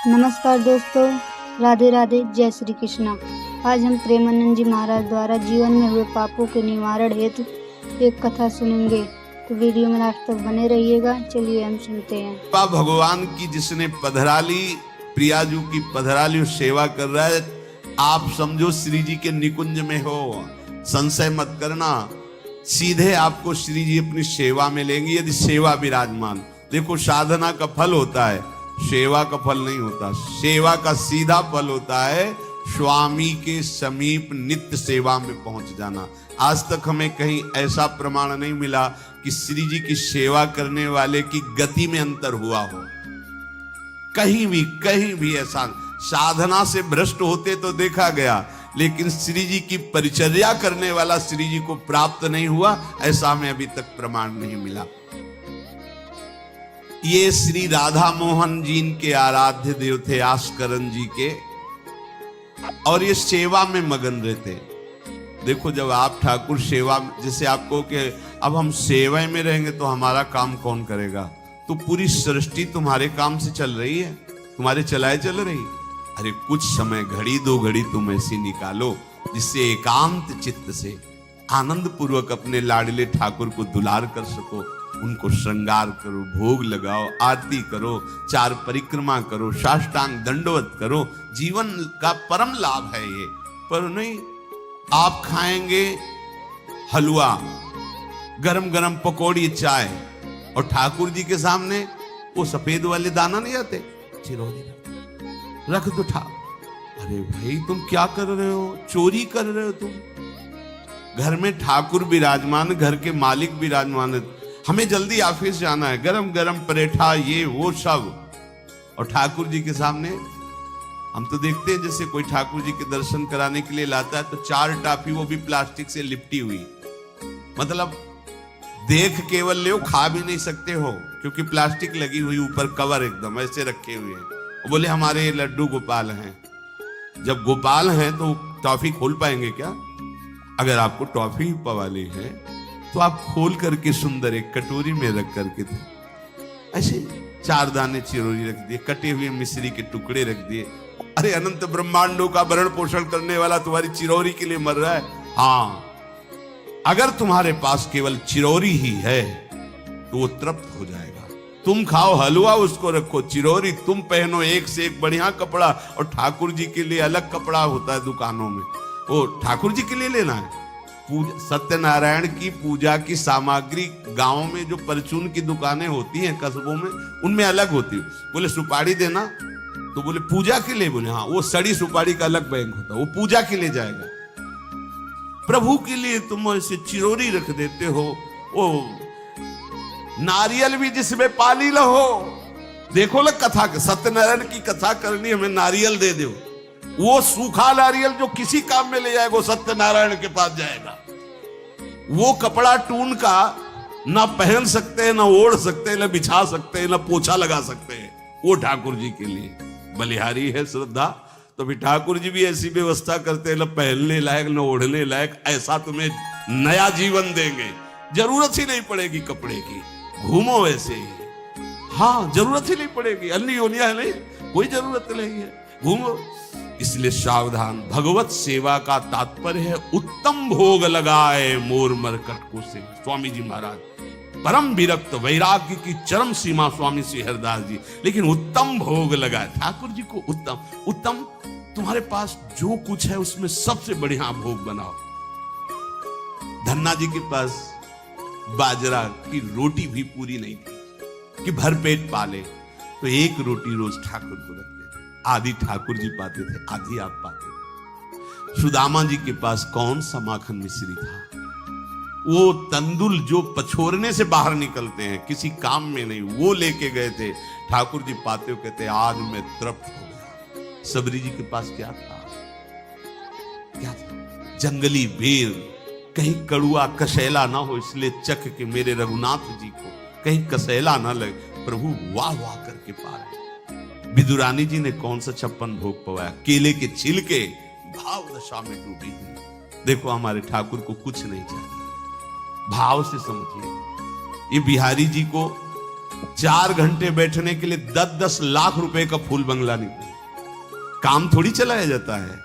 नमस्कार दोस्तों, राधे राधे, जय श्री कृष्णा। आज हम प्रेमानंद जी महाराज द्वारा जीवन में हुए पापों के निवारण हेतु एक कथा सुनेंगे, तो वीडियो में लास्ट तक बने रहिएगा। चलिए हम सुनते हैं। भगवान की जिसने पधराली, प्रियाजू की पधराली सेवा कर रहा है, आप समझो श्री जी के निकुंज में हो। संशय मत करना, सीधे आपको श्री जी अपनी सेवा में लेंगे यदि सेवा विराजमान। देखो, साधना का फल होता है, सेवा का फल नहीं होता। सेवा का सीधा फल होता है स्वामी के समीप नित्य सेवा में पहुंच जाना। आज तक हमें कहीं ऐसा प्रमाण नहीं मिला कि श्री जी की सेवा करने वाले की गति में अंतर हुआ हो। कहीं भी ऐसा साधना से भ्रष्ट होते तो देखा गया, लेकिन श्री जी की परिचर्या करने वाला श्री जी को प्राप्त नहीं हुआ, ऐसा हमें अभी तक प्रमाण नहीं मिला। ये श्री राधा मोहन जी के आराध्य देव थे, आस्करन जी के, और ये सेवा में मगन रहते। देखो, जब आप ठाकुर सेवा, जैसे आपको कि अब हम सेवा में रहेंगे तो हमारा काम कौन करेगा, तो पूरी सृष्टि तुम्हारे काम से चल रही है, तुम्हारे चलाए चल रही। अरे कुछ समय, घड़ी दो घड़ी तुम ऐसी निकालो जिससे एकांत चित्त से आनंद पूर्वक अपने लाडले ठाकुर को दुलार कर सको। उनको श्रृंगार करो, भोग लगाओ, आरती करो, चार परिक्रमा करो, साष्टांग दंडवत करो। जीवन का परम लाभ है ये। पर नहीं, आप खाएंगे हलवा, गरम गरम पकौड़ी, चाय, और ठाकुर जी के सामने वो सफेद वाले दाना नहीं आते, चिरौरी रख दो अरे भाई, तुम क्या कर रहे हो? चोरी कर रहे हो तुम। घर में ठाकुर विराजमान, घर के मालिक विराजमान, हमें जल्दी ऑफिस जाना है, गरम गरम परेठा, ये वो सब, और ठाकुर जी के सामने। हम तो देखते हैं जैसे कोई ठाकुर जी के दर्शन कराने के लिए लाता है तो 4 टाफी, वो भी प्लास्टिक से लिपटी हुई। मतलब देख केवल ले, खा भी नहीं सकते हो क्योंकि प्लास्टिक लगी हुई, ऊपर कवर एकदम ऐसे रखे हुए हैं। बोले हमारे लड्डू गोपाल हैं। जब गोपाल हैं तो टॉफी खोल पाएंगे क्या? अगर आपको टॉफी पवाली है तो आप खोल करके सुंदर एक कटोरी में रख करके थे, ऐसे 4 दाने चिरौरी रख दिए, कटे हुए मिश्री के टुकड़े रख दिए। अरे अनंत ब्रह्मांडों का भरण पोषण करने वाला तुम्हारी चिरौरी के लिए मर रहा है। हाँ, अगर तुम्हारे पास केवल चिरौरी ही है तो वो तृप्त हो जाएगा। तुम खाओ हलवा, उसको रखो, चिरौरी तुम पहनो, एक से एक बढ़िया कपड़ा, और ठाकुर जी के लिए अलग कपड़ा होता है दुकानों में, वो ठाकुर जी के लिए लेना है। सत्यनारायण की पूजा की सामग्री गांव में जो परचून की दुकानें होती हैं कस्बों में, उनमें अलग होती है। बोले सुपारी देना, तो बोले पूजा के लिए, बोले हाँ, वो सड़ी सुपारी का अलग बैंक होता है, वो पूजा के लिए जाएगा। प्रभु के लिए तुम ऐसे चिरौरी रख देते हो। वो नारियल भी जिसमें पाली लो, देखो ना, कथा सत्यनारायण की कथा करनी, हमें नारियल दे दो। वो सूखा नारियल जो किसी काम में ले जाएगा, वो सत्यनारायण के पास जाएगा। वो कपड़ा टून का ना पहन सकते हैं, ना ओढ़ सकते हैं, ना बिछा सकते हैं, ना पोछा लगा सकते हैं, वो ठाकुर जी के लिए बलिहारी है श्रद्धा। तो भी ठाकुर जी भी ऐसी व्यवस्था करते हैं, ना पहनने लायक, ना ओढ़ने लायक, ऐसा तुम्हें नया जीवन देंगे, जरूरत ही नहीं पड़ेगी कपड़े की, घूमो वैसे ही। हाँ, जरूरत ही नहीं पड़ेगी, अन्य योनिया है नहीं, कोई जरूरत नहीं है, घूमो। इसलिए सावधान। भगवत सेवा का तात्पर्य है उत्तम भोग लगाए मोर मरकट को से। स्वामी जी महाराज परम विरक्त, वैराग्य की चरम सीमा स्वामी श्री हरिदास जी, लेकिन उत्तम भोग लगाए ठाकुर जी को। उत्तम तुम्हारे पास जो कुछ है उसमें सबसे बढ़िया भोग बनाओ। धन्ना जी के पास बाजरा की रोटी भी पूरी नहीं थी कि भरपेट पाले, तो एक रोटी रोज ठाकुर को रखते। आधी ठाकुर जी पाते थे, आधी आप पाते थे। सुदामा जी के पास कौन सा माखन मिश्री था? वो तंदुल जो पछोरने से बाहर निकलते हैं, किसी काम में नहीं, वो लेके गए थे। ठाकुर जी पाते हो कहते आज मैं तृप्त हो गया। सबरी जी के पास क्या था? क्या था? जंगली बेर, कहीं कड़ुआ कसेला ना हो, इसलिए चख के मेरे रघुनाथ जी को कहीं कसेला ना लगे। प्रभु वाह वाह करके पा रहे। विदुरानी जी ने कौन सा 56 भोग पवाया? केले के छिलके, भाव दशा में डूबी हुई। देखो, हमारे ठाकुर को कुछ नहीं चाहिए, भाव से समझिए। ये बिहारी जी को 4 घंटे बैठने के लिए 10-10 लाख रुपए का फूल बंगला निकले, काम थोड़ी चलाया जाता है।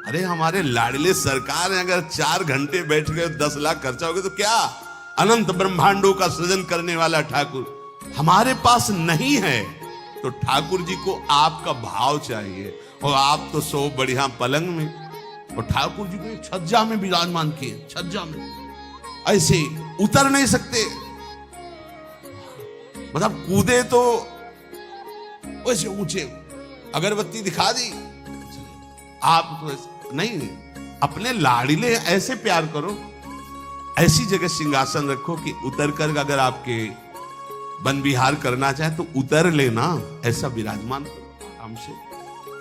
अरे हमारे लाडले सरकार है, अगर 4 घंटे बैठ गए 10 लाख खर्चा हो गया तो क्या? अनंत ब्रह्मांडों का सृजन करने वाला ठाकुर हमारे पास नहीं है, तो ठाकुर जी को आपका भाव चाहिए। और आप तो सो बढ़िया पलंग में, और ठाकुर जी को एक छज्जा में विराजमान किए, छज्जा में ऐसे उतर नहीं सकते, मतलब कूदे तो वैसे ऊंचे, अगरबत्ती दिखा दी, आप तो नहीं, अपने लाड़िले ऐसे प्यार करो, ऐसी जगह सिंहासन रखो कि उतर कर अगर आपके वन विहार करना चाहे तो उतर लेना, ऐसा विराजमान करो आराम से।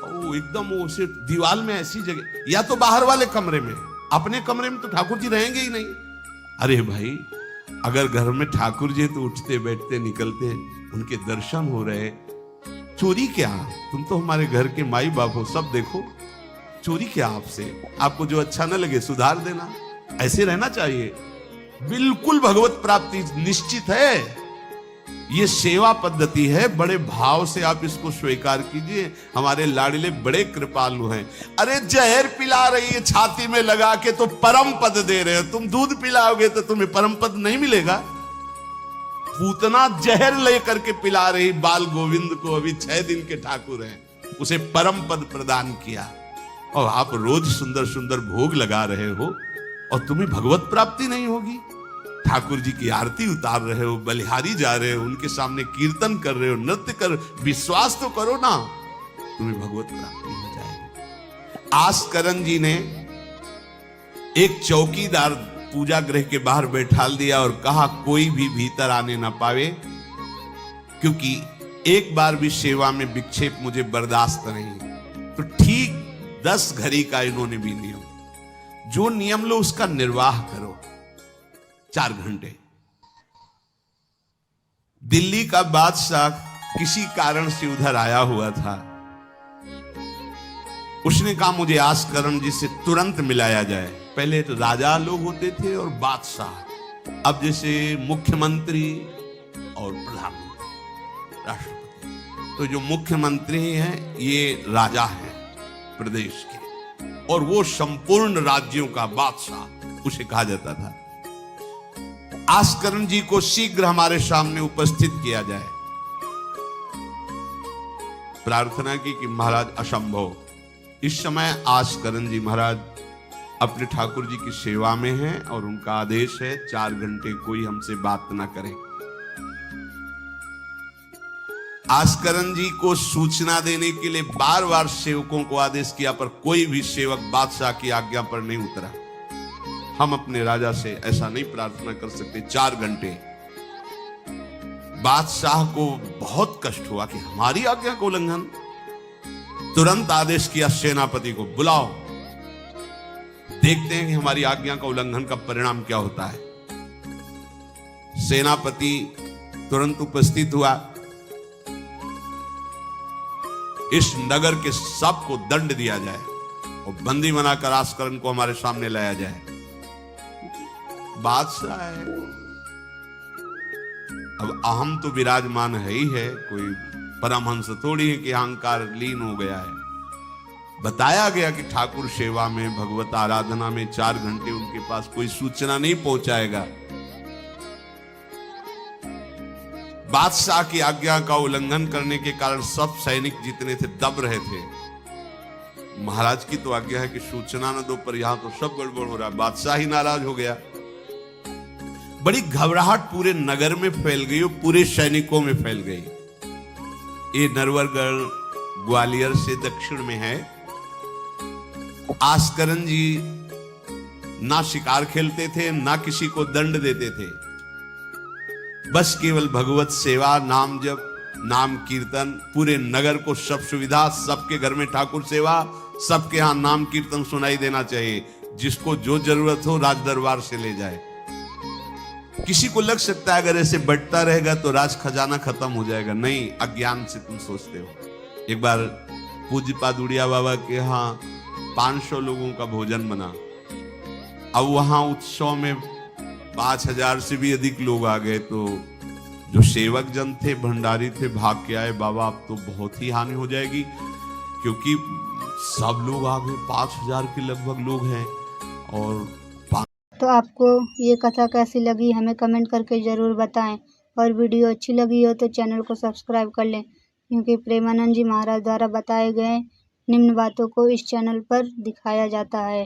ओ एकदम वो सिर्फ दीवार में ऐसी जगह, या तो बाहर वाले कमरे में, अपने कमरे में तो ठाकुर जी रहेंगे ही नहीं। अरे भाई अगर घर में ठाकुर जी तो उठते बैठते निकलते, उनके दर्शन हो रहे, चोरी क्या? तुम तो हमारे घर के माई बाप हो, सब देखो, चोरी क्या आपसे? आपको जो अच्छा न लगे सुधार देना, ऐसे रहना चाहिए। बिल्कुल भगवत प्राप्ति निश्चित है, ये सेवा पद्धति है, बड़े भाव से आप इसको स्वीकार कीजिए। हमारे लाडले बड़े कृपालु हैं। अरे जहर पिला रही है छाती में लगा के तो परम पद दे रहे हो, तुम दूध पिलाओगे तो तुम्हें परम पद नहीं मिलेगा। पूतना जहर लेकर के पिला रही बाल गोविंद को, अभी 6 दिन के ठाकुर हैं, उसे परम पद प्रदान किया, और आप रोज सुंदर सुंदर भोग लगा रहे हो और तुम्हें भगवत प्राप्ति नहीं होगी। ठाकुर जी की आरती उतार रहे हो, बलिहारी जा रहे हो, उनके सामने कीर्तन कर रहे हो, नृत्य कर, विश्वास तो करो ना, तुम्हें भगवत प्राप्ति हो जाएगी। आस्करन जी ने एक चौकीदार पूजा गृह के बाहर बैठा दिया और कहा कोई भी भीतर आने ना पावे, क्योंकि एक बार भी सेवा में विक्षेप मुझे बर्दाश्त नहीं। तो ठीक 10 घड़ी का इन्होंने भी नियम, जो नियम लो उसका निर्वाह करो। 4 घंटे। दिल्ली का बादशाह किसी कारण से उधर आया हुआ था, उसने कहा मुझे आस्करण जी से तुरंत मिलाया जाए। पहले तो राजा लोग होते थे और बादशाह, अब जैसे मुख्यमंत्री और प्रधानमंत्री, राष्ट्रपति। तो जो मुख्यमंत्री हैं ये राजा हैं प्रदेश के, और वो संपूर्ण राज्यों का बादशाह उसे कहा जाता था। आस्करण जी को शीघ्र हमारे सामने उपस्थित किया जाए। प्रार्थना की कि महाराज असंभव, इस समय आस्करण जी महाराज अपने ठाकुर जी की सेवा में हैं और उनका आदेश है 4 घंटे कोई हमसे बात ना करे। आस्करण जी को सूचना देने के लिए बार बार सेवकों को आदेश किया, पर कोई भी सेवक बादशाह की आज्ञा पर नहीं उतरा। हम अपने राजा से ऐसा नहीं प्रार्थना कर सकते। 4 घंटे। बादशाह को बहुत कष्ट हुआ कि हमारी आज्ञा का उल्लंघन। तुरंत आदेश किया सेनापति को बुलाओ, देखते हैं कि हमारी आज्ञा का उल्लंघन का परिणाम क्या होता है। सेनापति तुरंत उपस्थित हुआ। इस नगर के सबको दंड दिया जाए और बंदी बनाकर आस्करण को हमारे सामने लाया जाए। बादशाह है, अब अहम तो विराजमान है ही है, कोई परमहंस थोड़ी है कि अहंकार लीन हो गया है। बताया गया कि ठाकुर सेवा में, भगवत आराधना में 4 घंटे उनके पास कोई सूचना नहीं पहुंचाएगा। बादशाह की आज्ञा का उल्लंघन करने के कारण सब सैनिक जितने थे दब रहे थे। महाराज की तो आज्ञा है कि सूचना न दो, पर यहां तो सब गड़बड़ हो रहा है। बादशाह ही नाराज हो गया। बड़ी घबराहट पूरे नगर में फैल गई और पूरे सैनिकों में फैल गई। ये नरवरगढ़ ग्वालियर से दक्षिण में है। आस्करण जी ना शिकार खेलते थे, ना किसी को दंड देते थे, बस केवल भगवत सेवा, नाम जप, नाम कीर्तन। पूरे नगर को सब सुविधा, सबके घर में ठाकुर सेवा, सबके यहां नाम कीर्तन सुनाई देना चाहिए। जिसको जो जरूरत हो राज दरबार से ले जाए। किसी को लग सकता है अगर ऐसे बढ़ता रहेगा तो राज खजाना खत्म हो जाएगा। नहीं, अज्ञान से तुम सोचते हो। एक बार पूज्य पादुड़िया बाबा के यहाँ 500 लोगों का भोजन बना। अब वहां उत्सव में 5000 से भी अधिक लोग आ गए, तो जो सेवक जन थे, भंडारी थे, भाग के आए, बाबा अब तो बहुत ही हानि हो जाएगी, क्योंकि सब लोग आ गए, 5000 के लगभग लोग हैं। और तो आपको ये कथा कैसी लगी हमें कमेंट करके ज़रूर बताएं, और वीडियो अच्छी लगी हो तो चैनल को सब्सक्राइब कर लें, क्योंकि प्रेमानंद जी महाराज द्वारा बताए गए निम्न बातों को इस चैनल पर दिखाया जाता है।